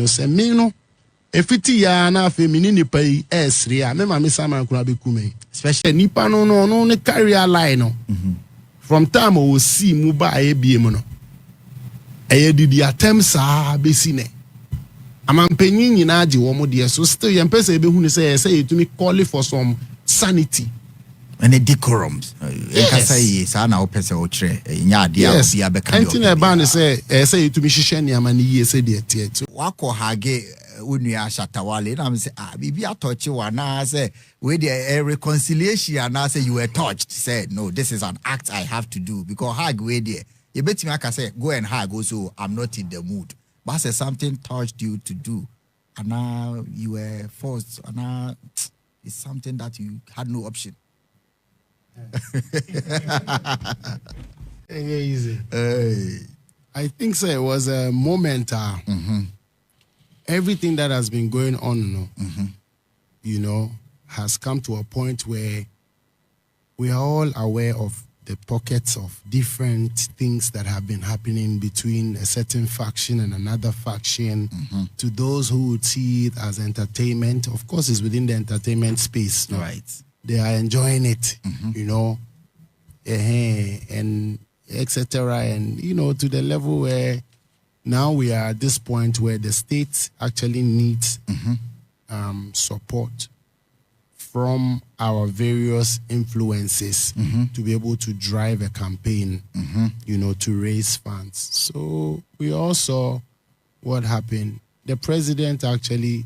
say me no efiti ya na afi me ni pa yi esre a me ma me sama nkura be kume especially nipa no ne career line no from time o see mu ba e biem no e didi attempts be sine amampanyin nyina age wo mo de so still ye mpese e be hu ne say to me call for some sanity and a decorum. Say sana opese ochre nya ade a obi abeka. Anything about ne say to me hihye ne amani ye say de tie. Wako hage unua Shatta Wale na me say bibi atoche wa na say we the reconciliation na say you were touched. Say no, this is an act I have to do because hag we there. You bet me aka say go and hag also I'm not in the mood. But say something touched you to do and now you were forced and now it's something that you had no option. Easy. I think so. It was a moment. Everything that has been going on, you know, has come to a point where we are all aware of the pockets of different things that have been happening between a certain faction and another faction. To those who would see it as entertainment, of course, it's within the entertainment space. No? Right. They are enjoying it, you know, and etc. And, you know, to the level where now we are at this point where the state actually needs support from our various influences to be able to drive a campaign, you know, to raise funds. So we all saw what happened. The president actually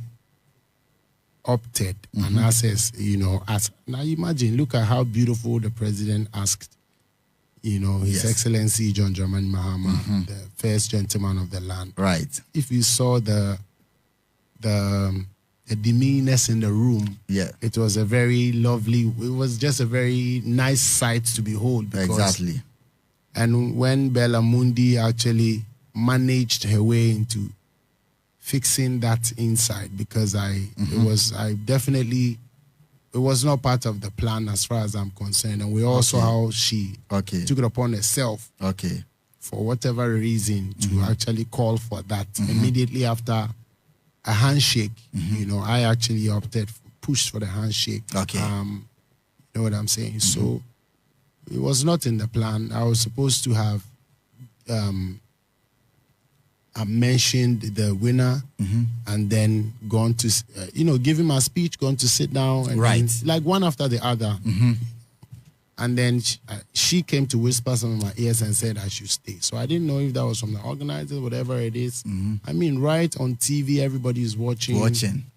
opted and asked, you know, now imagine, look at how beautiful the president asked, you know, His Excellency John Dramani Mahama, the first gentleman of the land. Right. If you saw the demeanors in the room, it was a very lovely, it was just a very nice sight to behold. Exactly. And when Bella Mundi actually managed her way into fixing that inside, because it was not part of the plan as far as I'm concerned. And we all saw how she took it upon herself for whatever reason to actually call for that. Immediately after a handshake, you know, I actually pushed for the handshake. You know what I'm saying? So it was not in the plan. I was supposed to have I mentioned the winner and then gone to, you know, give him a speech, gone to sit down, and then, like one after the other. And then she came to whisper some of my ears and said I should stay. So I didn't know if that was from the organizers, whatever it is. I mean, right on TV, everybody is watching.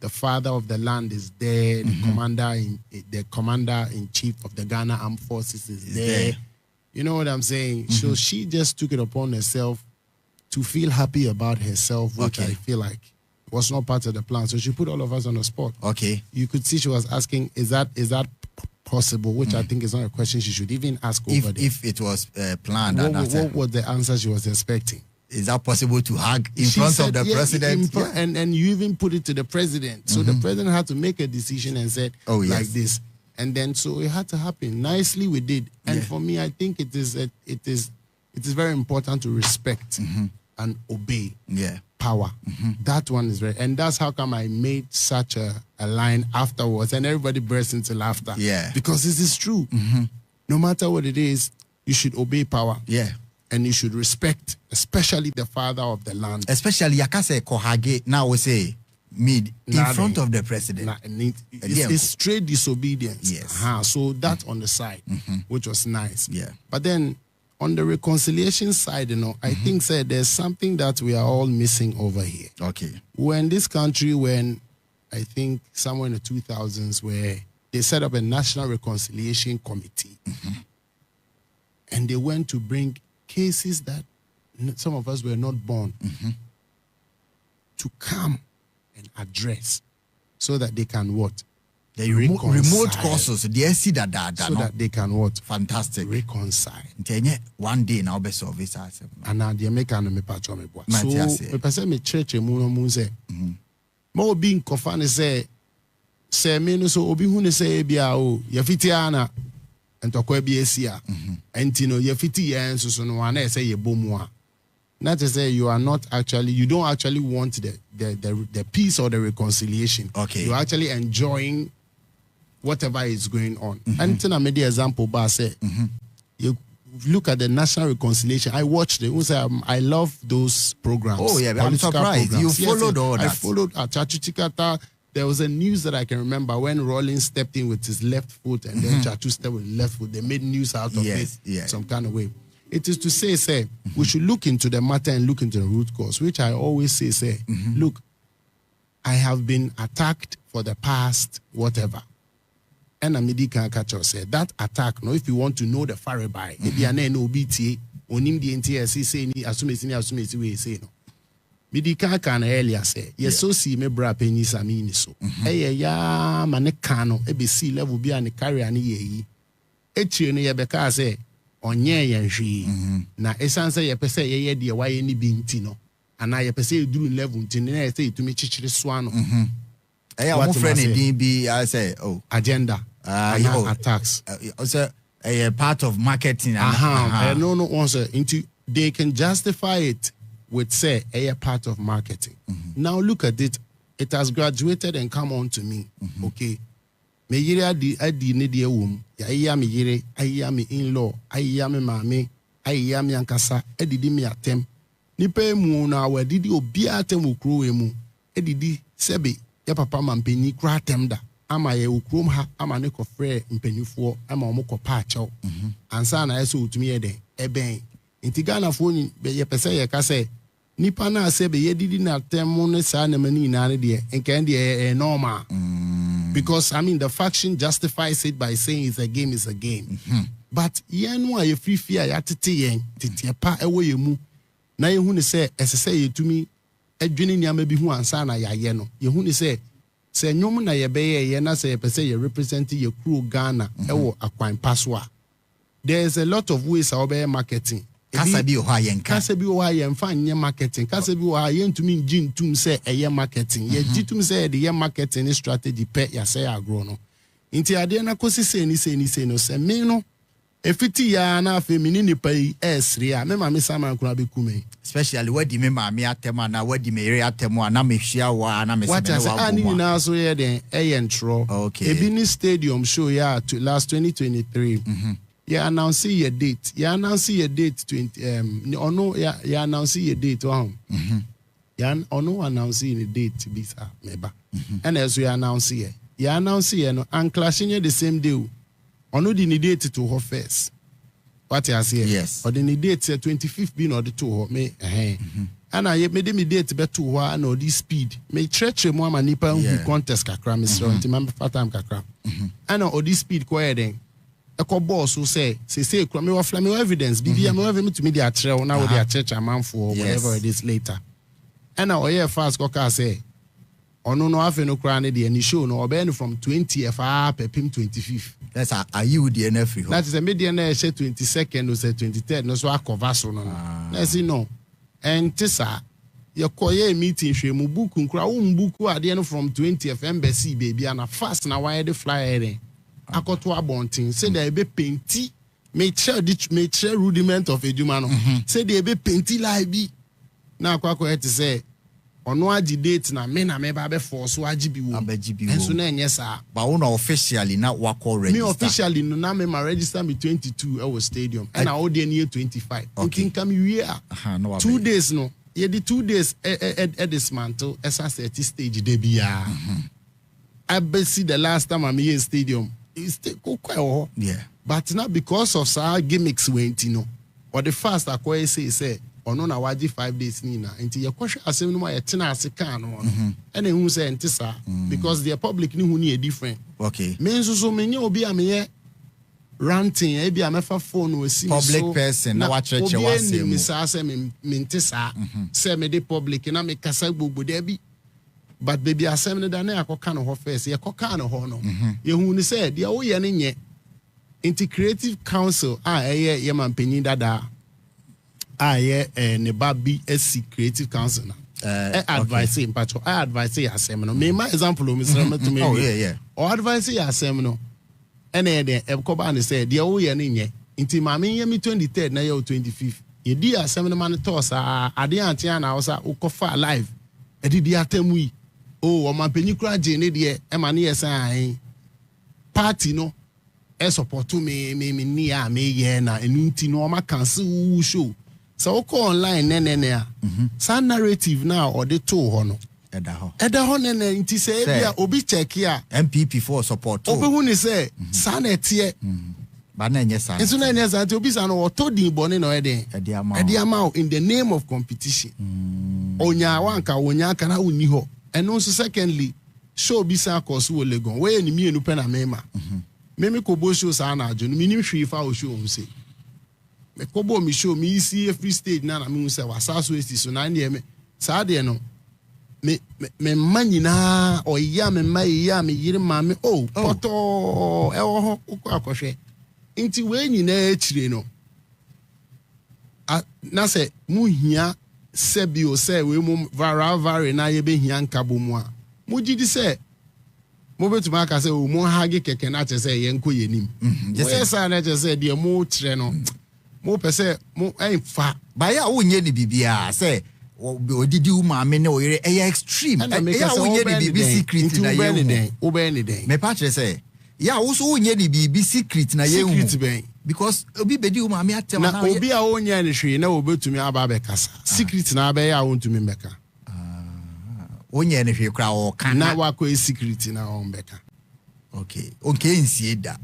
The father of the land is there. The commander in chief of the Ghana Armed Forces is there. You know what I'm saying? So she just took it upon herself to feel happy about herself, which I feel like was not part of the plan. So she put all of us on the spot. You could see she was asking, is that possible? Which I think is not a question she should even ask over there. If it was planned. What was the answer she was expecting? Is that possible to hug in front of the president? And you even put it to the president. So the president had to make a decision and said, like this. And then so it had to happen. Nicely we did. And for me, I think it is very important to respect and obey power. That one is very, and that's how come I made such a line afterwards, and everybody burst into laughter. Because this is true. No matter what it is, you should obey power. And you should respect, especially the father of the land. Especially Yakase Kohage, now we say in front of the president. It's straight disobedience. So that on the side, which was nice. But then on the reconciliation side, you know, I think there's something that we are all missing over here. We're in this country when I think somewhere in the 2000s where they set up a National Reconciliation Committee. And they went to bring cases that some of us were not born to come and address so that they can what? The remote causes, the see that so that they can what? Fantastic. Reconcile. One day now be solve this. And now the American me patch me boy. So me person me church mu say. Mo obi nkofa ne say me no so obi hu ne say bia o ye fiti ana entokwa bi esia. Enti no ye fiti ye nso so no ana say ye bomu a. Not to say you don't actually want the peace or the reconciliation. Okay. You're actually enjoying whatever is going on. And then I made the example, but I say, you look at the national reconciliation. I watched it. I love those programs. Oh, yeah, I'm surprised. Programs. You followed all that. I followed Chachuchikata. There was a news that I can remember when Rollins stepped in with his left foot and then Chachu stepped with his left foot. They made news out of it some kind of way. It is to say, we should look into the matter and look into the root cause, which I always say, look, I have been attacked for the past, whatever. And Amidi can catch us say that attack. No, if you want to know the farabai, if you are no BTA, onim the NTS say ni assume we say no. Midi can earlier say yes, so see me bra penny samini so. Ya mane kano ebe sea level be and carry ani ye. Echi no ye beka say onye yenhwi na esanse ye pese ye de waye ni binti no ana ye pese eduru level nti na say to me chichiri so ano. My friend DB, I say, agenda, attacks. Also, a part of marketing. No, they can justify it with say a part of marketing. Now look at it; it has graduated and come on to me. Okay, me yere adi ne de wom. Ya me yere, ya me in-law, ya me mame, ya me ankasa. Edidi me atem. Nipe mu na we didi obi atem ukro emu. Edidi sebe. Ya papa mampeni kra temda ama ye ukrom ha ama ne kofre mpenifo ama omko pa achew ansa na yeso utumi ye den eben nti Ghana fo ni ye pese ye ka se nipa na ase be ye didi na temu ne sa na mani na ne de enkan de normal because I mean the faction justifies it by saying it's a game but ye no ye free fear ya tete yen tete pa ewo ye mu na ye hu ne se esese ye tumi edwene niam bi hu ansa na yaye no ye hu ni se nyom na ye beye ye na se ye pese ye represent ye kru Ghana ewo akwan paswa. There is a lot of ways how be marketing. Kasa bi o ha yen ka. Kasa bi o ha yen fa nye marketing. Kasa bi o ha yen tumi nji ntum se eye marketing. Ye jitum se de ye marketing strategy pe ya se agro no. Inti ade na kosi se ni no se me no efiti ya na afi mini ni pai esri a me ma me sama nkura be kume. Especially where the me atema na where the me area atema na me hia wa na me se me wa ani na so ye den ntro. Okay. Ebini Stadium show ya to last 2023. Yeah, announce your date. Yeah, announce your date 20 ono ya announce your date Yeah, ono announce the date bisa meba. And as we announce here. Yeah, announce here no and clashing the same day. Ono di ni date to her first. What you say? Yes. Or the date 25th being or the two me and I made me date be to one or this speed. Me treachery mo manipa who contest kakra me so remember fatam kakra. And or this speed ko eden. E ko boss who say me wa flam evidence bibi am ever me to me dey atre na we dey church amanfo or whatever it is later. And now yeah fast ko ka say ono no afi no kra ne dey ni show no obe from 20th per pim 25th. That's are you the NF? That is a media na say 22nd or say 23rd no so akova so no. Let's see no. And tisa your koye meeting hwe mu book nkura wo mbuku ade no from 20th embassy baby and fast na why the flyer there. Akoto abontin say there be painti me share rudiment of eduma no. Say there be painti like bi na akwa it say ono agi date na me ba be force agi bi wo enso na enye sa ba wo na officially na wako register me officially no na me register me 22 our stadium and I dey near 25 okay come here 2 days no ye the 2 days at dismantle esa set stage dey bia I be see the last time I'm here stadium it's quite but not because of our gimmicks went or the first I say ono na waji 5 days ni na nti ye kwhwe asem no ma ye tena ase kan no and who say ntisa because the public ni hu ni different okay me nso so menye obi a me ranting e bia mefa phone we see public person na wa church wa say me sa say me ntisa say me the public na me kasa gbogbo de bi but baby asem ne da na akoka no ho first ye koka no ho no ye hu ni say de wo ye ne nye nti creative council ye man panyin dada ne baby SC creative council na advice in patcho I advise ya asem no me my example o me to me or advice ya asem no ene de e ko ba ne say de wo ye ne nye nti ma me ye me 23rd na ye 25th Yedi asem no man toss ade antia na osa ukofa live. Edidi atemwi. Oh, omampenyi kura je ne de e ma ne yesan party no e support me ni a me ye na enunti no ma cancel show. So ko online ne a. Sa narrative now or the to ho no. Eda ho ne nti say bia obi check ya MPP for support. Obi hu ni say sa na tie. Ba na enye sa. Enso na enye sa obi sa no to din bone no eden. Edi ama in the name of competition. Onya wanka onya aka na woni ho. And also secondly, show bisa course wo legon. We ni mienu pe na mema. Meme ko bo show sa na ajo. Mi ni hwe fa o show o say. Me ko bo mi show mi see every stage na me say wasaso esti so na ne me. Sa de no. Me manyina o ya me yire ma me poto e wo ho akwohwe. Nti we nyina echire no. Na say mu hia sebio say we mu vara na ye be hia nkabo mu a mu gidi say mo betuma aka say o mu hage keke na che say ye nko yenim we say na che say de mu kire no mo pese mo fa ba ya wo nye ni bibia say odidi uma me ne oyere extreme ya wo nye ni bibi secret na ye wo be ni den me pa che say ya wo so wo nye ni bibi secret na ye hu because obi bedi uma me atem na obi a wonya ni hwe na obetumi aba be kasa secret na aba ya wontumi mbeka wonya ni hwe kra o kan na wakọ secret na on beka okay nsie da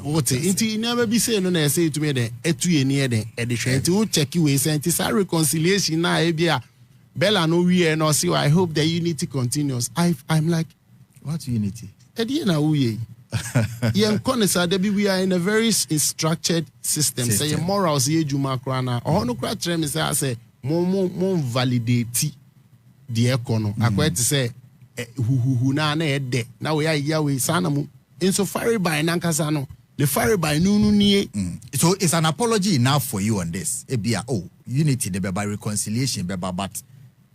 wote inti never be say no na say to me den etuye ni den e de hwe inti wo check we say inti sa reconciliation na e bia Bella no we no see I hope the unity continues. I'm like what unity e dey na we we are in a very structured system. Say your morals ye juma krana. Or no kra trem say mo validate the econo. Akwa to say hu na ede. Now we are yawe sana mu. In so far by nankasa no. The far by no nie. So it's an apology enough for you on this. Ebia unity the by reconciliation but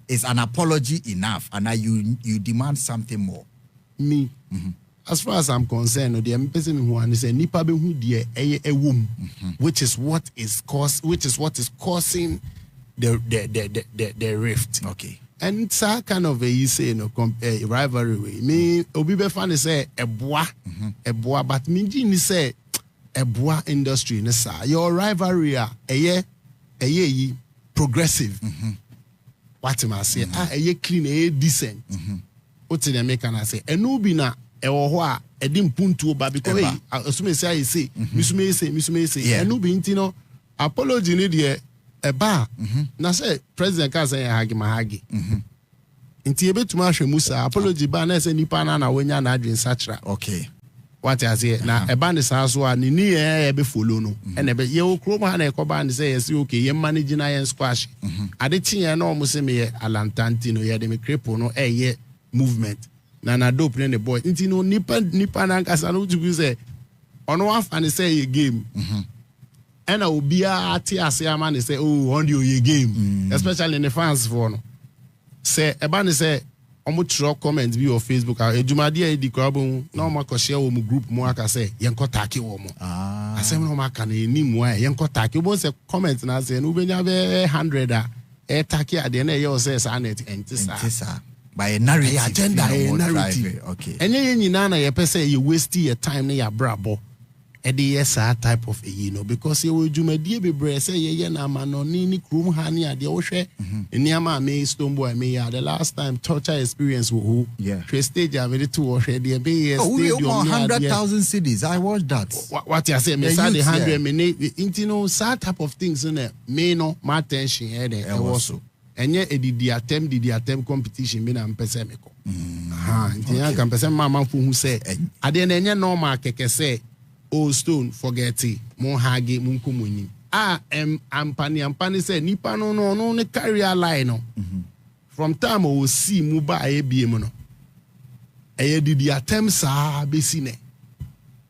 it's an apology enough and now you demand something more. Me. As far as I'm concerned, the person who understands nipa be hu die a womb, which is what is causing the rift. Okay. And it's a kind of a rivalry. Me obi be fan say eboa, but me jini say eboa industry ne sa. Your rivalry a progressive. What am I say? A clean, decent. What the American say? Enu bi na ewo ho a edim puntu ba because asume say misume say enu bi ntino apology ni de eba na say president ka say hagi nti ebetuma hwe musa apology ba na say nipa na wanya na adwen sachra okay what I say na eba ne sa so a ni e be follow no e be ye okro ma na ekoba ne say yes okay ye manage na ye squash ade tin na o mo say me alantanti no ye de me crepo no ye movement na dope ne the boy nti no nipa na nkasa no to say ono afan say a game and obia ati ase ama ne say on the game especially in the fans for no say eba ne say omo tro comment bi on Facebook ejumade e di kwabon na omo ko share wo mu group mu aka say yenko take wo mo asem no maka na eni mu yenko take bo say comment na say no benya be 100 e take ade na ye o say sa net entisa by a narrative agenda narrative okay enye nyina na ye pese ye waste your time na ya brabo e dey yes type of because ye wo dwumadie bebre say ye na amano ni krum ha ni ade wo hwe eniama me Stonebwoy me ya the last time torture experience wo hwe stage ave to wo hwe de be stadium 100,000 cities I watched that what you say me say the 100 minute into that type of things in me no my attention here there also enye did attempt competition me na mpese me ko nti ya kan pese mama fu hu say ade na enye normal keke say Stone forget it mo hage mo nkomoni ampani say nipa no ne career line no from time o see mu ba e biem no did attempt sa be sine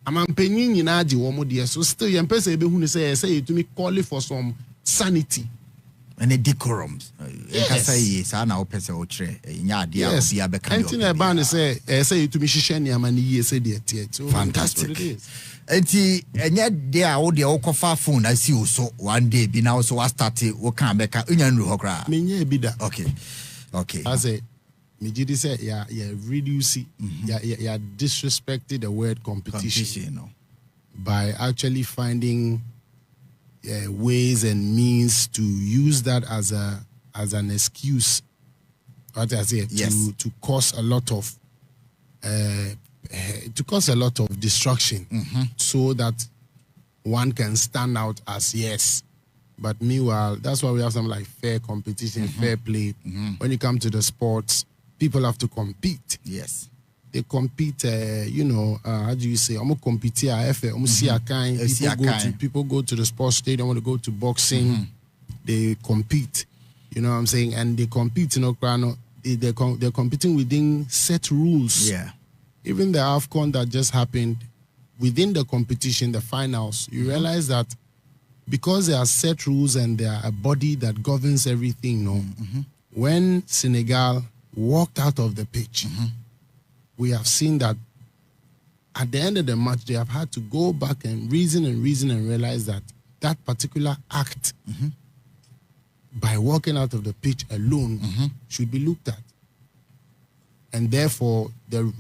amampanyin nyina age wo mo de so still ye mpese be hu ne say you to me call for some sanity and the decorums. Yes. Yes. Anything about say you to me shisheni amani say the so fantastic. That's what it is. And yet there all the okofa phone I see you so one day be now so I started can back okay. I say me did say yeah reduce yeah disrespected the word competition no. by actually finding ways and means to use that as an excuse, what I say, yes. to cause a lot of destruction, so that one can stand out as yes. But meanwhile, that's why we have something like fair competition, fair play. When you come to the sports, people have to compete. Yes. They compete, how do you say? I'm compete people go to the sports stadium, want to go to boxing. They compete, you know what I'm saying? And they compete, they're competing within set rules. Yeah. Even the AFCON that just happened, within the competition, the finals, you realize that because there are set rules and there are a body that governs everything, when Senegal walked out of the pitch, we have seen that at the end of the match, they have had to go back and reason and realize that that particular act, by walking out of the pitch alone, should be looked at. And therefore, the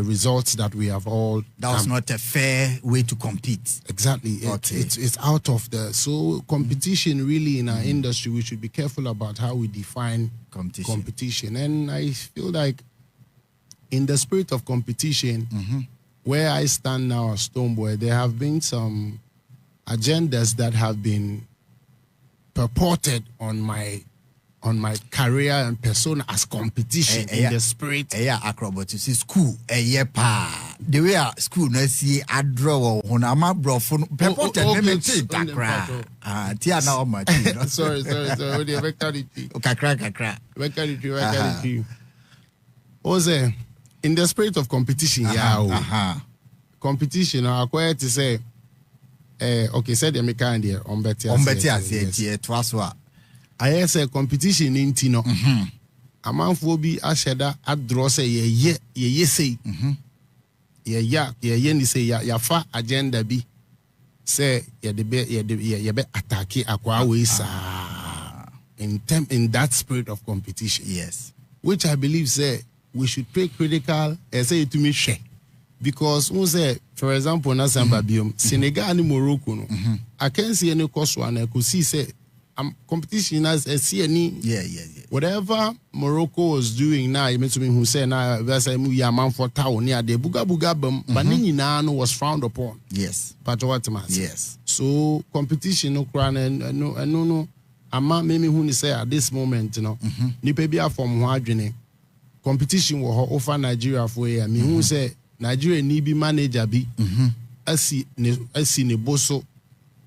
results that we have all... That was not a fair way to compete. Exactly. It's out of the... So competition really in our industry, we should be careful about how we define competition. And I feel like in the spirit of competition, where I stand now as Stonebwoy, there have been some agendas that have been purported on my career and persona as competition in the spirit. Acrobatics is school. The way school no see I draw on a map bro for purported Tia now my sorry. Kakra. Ose, in the spirit of competition, competition, I acquire to say, okay, said the mechanic here on Betty. I say competition in Tino. A man for be a shedder at draw say ye say, ye say ya fa agenda be say ye be attack aqua ways in that spirit of competition. Yes. Which I believe say we should pay critical and say to me share. Because we say, for example, na Samba Biom, Senegal and Morocco, I can't see any cost one. I could see say competition as a CNE. Yeah. Whatever Morocco was doing now, you mean to me who say now there's a man for town near the buga bum, but Nino was frowned upon. Yes. But what yes. So competition no crown and no. Ama mimi who say at this moment, nipe bia from Wadrine. Competition will offer Nigeria for a me who say Nigeria need be manager be asi ne boso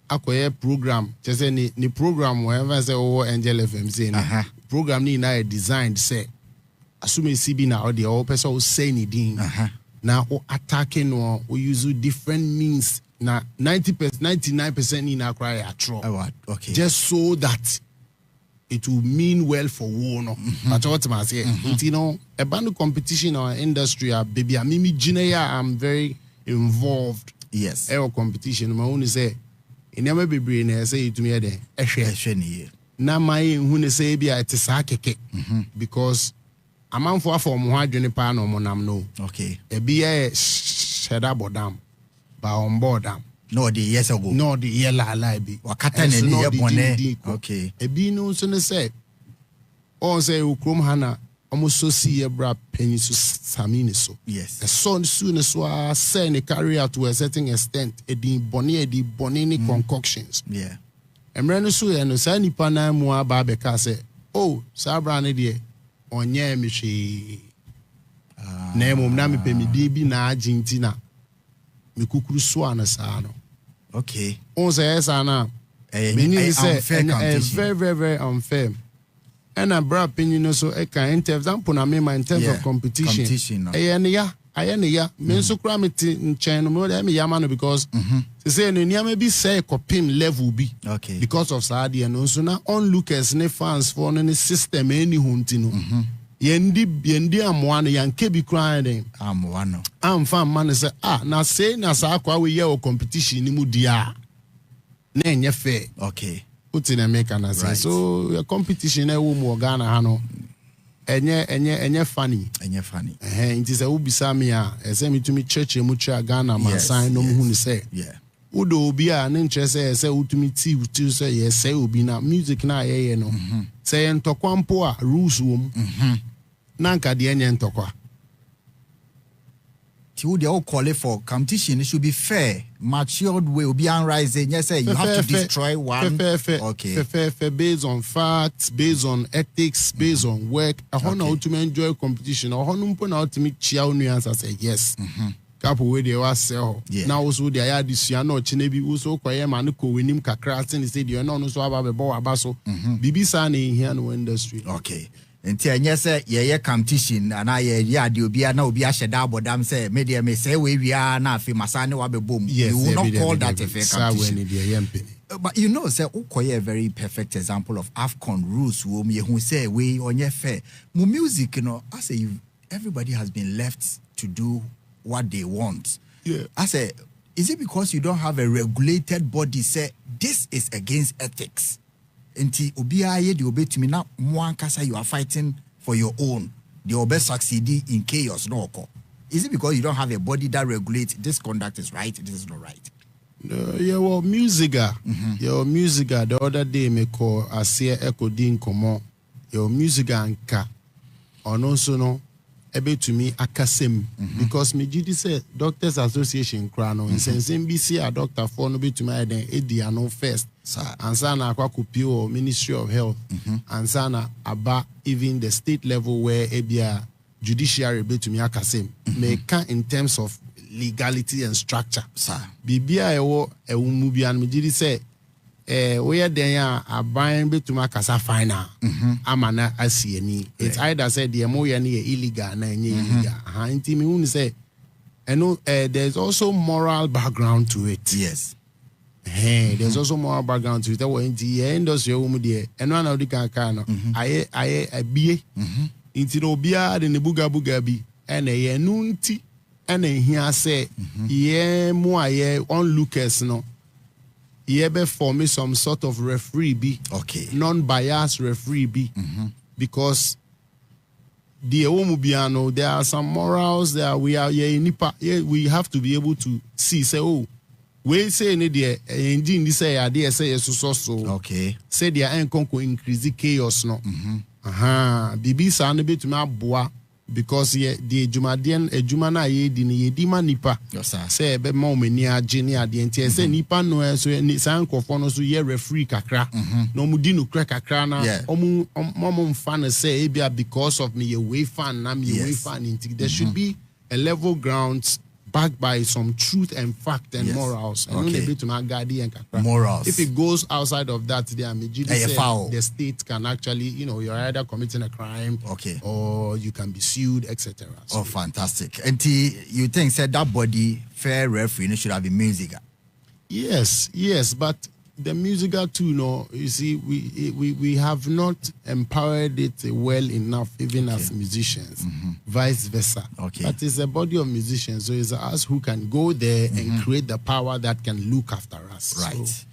akoye program just say ni program wherever say Angel FM say program ni na designed say assume CB na or the all person say ni din now attacking no we use different means na 99% in a cry at okay, just so that it will mean well for war. But what I say, a band of competition in our industry, baby, I'm very involved. Yes. Air competition. My own say, it never be brain. I say to me, now my who say be at Sakeke because a man for Mohadjuni Pano Monam no. Okay. A be Shatta Wale by on board them. No, the years ago. No, the year be. Wakata ne bone. Okay. Ebi no so ne say. O say ukrom hana almost so see bra penny so samini so. Yes. The son soon so say ne carry out to a certain extent. Edi bonini concoctions. Yeah. Emre no so e no say nipa na mu aba be ka say, "Oh, sabra ne de onye me hwe." Na emom na me pe me di bi na Argentina. Me kukuru so anasa no. Okay. On say yes na. Very, very unfair. And I brought opinion so I can example na me in terms of competition. I am ya men so cramity in China more than me yamano because they say no near maybe say copim level be because of Saudi and also now onlookers ne fans for any system any huntino. Yendi amwana yanke bi crying amwano am fan man say na say na sa kwa we ye competition ni mu dia na enye fair put in America na say so your competition e wo mu Ghana ha no enye funny nti say ubisa me a say me to me church mu cha Ghana man sign no mu hu ni say udo obi a ne nche say utumi ti say yes say obi na music na ye no say entokwampo a rules wom nanka de enye ntokwa ti wo de o call for competition. It should be fair, matured way, obi an rising. Yes, say you have to destroy one. Fair, based on facts, based on ethics, based on work. I want to enjoy competition. I want to meet chia nuance. I say yes. Couple way they was sell. Now also they are this year no chinebi also kwaye man ko winim kakra tin say they no so aba bo abaso. Bibi sa na here no industry. Nti enye se ye competition na ye ade obi na obi ahye da bodam se me de me say we wia na afi masane wa bebom. You will not call that a fair competition. But you know say ukoye a very perfect example of AFCON rules wo me hu say we onye fair. Mu music no I say everybody has been left to do what they want. I say is it because you don't have a regulated body say this is against ethics? Enti obia ye de obetumi na mo ankasa you are fighting for your own. The obe succeed in chaos no occur. Is it because you don't have a body that regulates this conduct is right, this is not right? Your music the other day me call asia echo din komo your music anka ono so no ebe to me akasem because me gidi say Doctors Association krano in sense NBC a doctor for no be to me den edi no first and sana akwa kupio Ministry of Health and sana aba even the state level where ebia judiciary be to me akasem me can in terms of legality and structure bibia ewo ewumubia me gidi say where then aban betuma kasa final amana asieni it's either said the mo yani illegal na enye illegal nti me hu say there's also moral background to it. There's also moral background to it. When the industry wo mu de eno na odi kan no aye abie nti no bia de ne buga bi ene ye nu nti ene hia say ye mo aye onlookers no ye be form some sort of referee be non-biased referee be because the Omubiano there are some morals there we have to be able to see say we say ne there engine this say there say so say there enkonko increase chaos no bibi sa no betumi aboa because the ejuma na ye di ne yedi manipa say be ma omani age ne ade enti say nipa no so ni san kofo no so ye referee kakra no mu di no kra kakra na omu mfa no say e bia because of me ye way fan na me ye way fan enti there should be a level ground backed by some truth and fact and morals. And only bit to my guardian morals. If it goes outside of that, the state can actually, you're either committing a crime or you can be sued, etc. So, fantastic. And you think said that body fair referee should have been music? Yes, but the musical too, you see, we have not empowered it well enough, even as musicians, vice versa. But it's a body of musicians, so it's us who can go there and create the power that can look after us. Right. So,